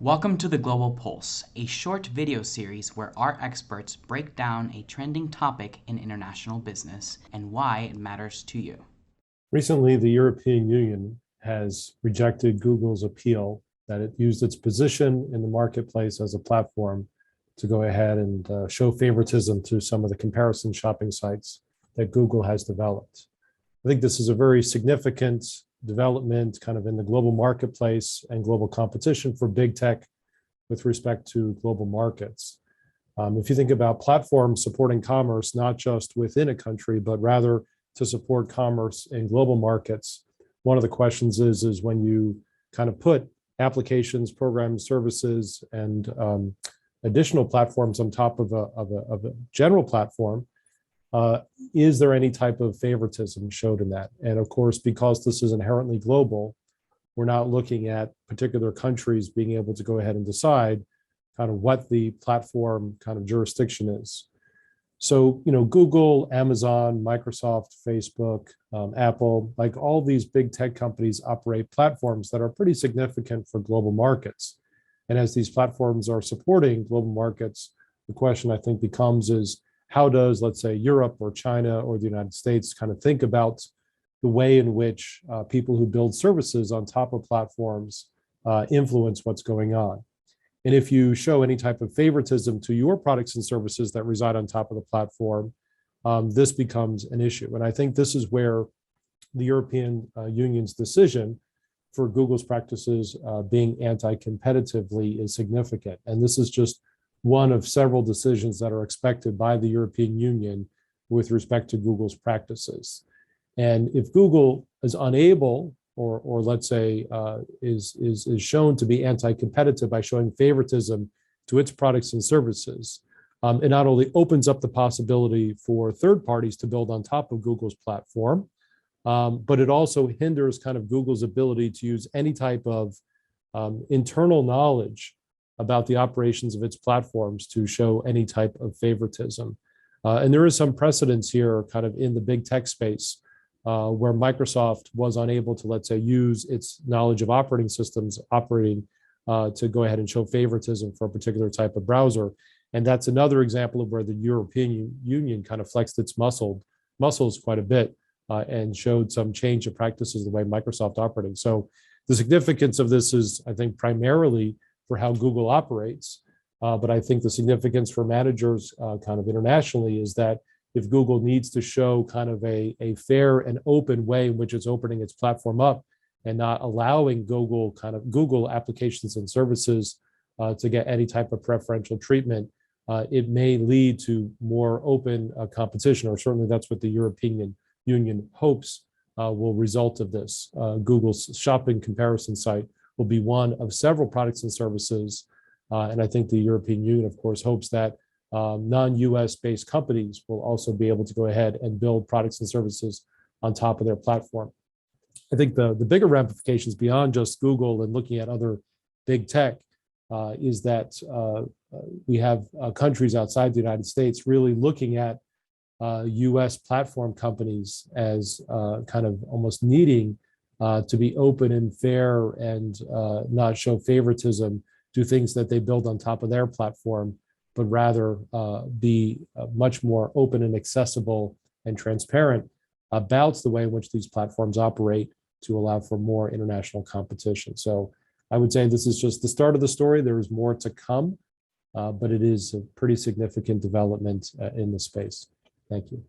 Welcome to the Global Pulse, a short video series where our experts break down a trending topic in international business and why it matters to you. Recently, the European Union has rejected Google's appeal that it used its position in the marketplace as a platform to go ahead and show favoritism to some of the comparison shopping sites that Google has developed. I think this is a very significant development kind of in the global marketplace and global competition for big tech with respect to global markets. If you think about platforms supporting commerce, not just within a country, but rather to support commerce in global markets, one of the questions is when you kind of put applications, programs, services, and additional platforms on top of a general platform, is there any type of favoritism showed in that? And of course, because this is inherently global, we're not looking at particular countries being able to go ahead and decide kind of what the platform kind of jurisdiction is. So, Google, Amazon, Microsoft, Facebook, Apple, like all these big tech companies operate platforms that are pretty significant for global markets. And as these platforms are supporting global markets, the question I think becomes is, how does, let's say, Europe or China or the United States kind of think about the way in which people who build services on top of platforms influence what's going on? And if you show any type of favoritism to your products and services that reside on top of the platform, this becomes an issue. And I think this is where the European Union's decision for Google's practices being anti-competitively is significant. And this is just one of several decisions that are expected by the European Union with respect to Google's practices. And if Google is unable, or let's say is shown to be anti-competitive by showing favoritism to its products and services, it not only opens up the possibility for third parties to build on top of Google's platform, but it also hinders kind of Google's ability to use any type of internal knowledge about the operations of its platforms to show any type of favoritism. And there is some precedence here kind of in the big tech space where Microsoft was unable to, let's say, use its knowledge of operating systems to go ahead and show favoritism for a particular type of browser. And that's another example of where the European Union kind of flexed its muscles quite a bit and showed some change of practices the way Microsoft operating. So the significance of this is, I think, primarily for how Google operates. But I think the significance for managers kind of internationally is that if Google needs to show kind of a fair and open way in which it's opening its platform up and not allowing Google applications and services to get any type of preferential treatment, it may lead to more open competition, or certainly that's what the European Union hopes will result of this. Google's shopping comparison site will be one of several products and services. And I think the European Union, of course, hopes that non-US based companies will also be able to go ahead and build products and services on top of their platform. I think the bigger ramifications beyond just Google and looking at other big tech is that we have countries outside the United States really looking at US platform companies as kind of almost needing to be open and fair and not show favoritism to things that they build on top of their platform, but rather be much more open and accessible and transparent about the way in which these platforms operate to allow for more international competition. So I would say this is just the start of the story. There is more to come, but it is a pretty significant development in the space. Thank you.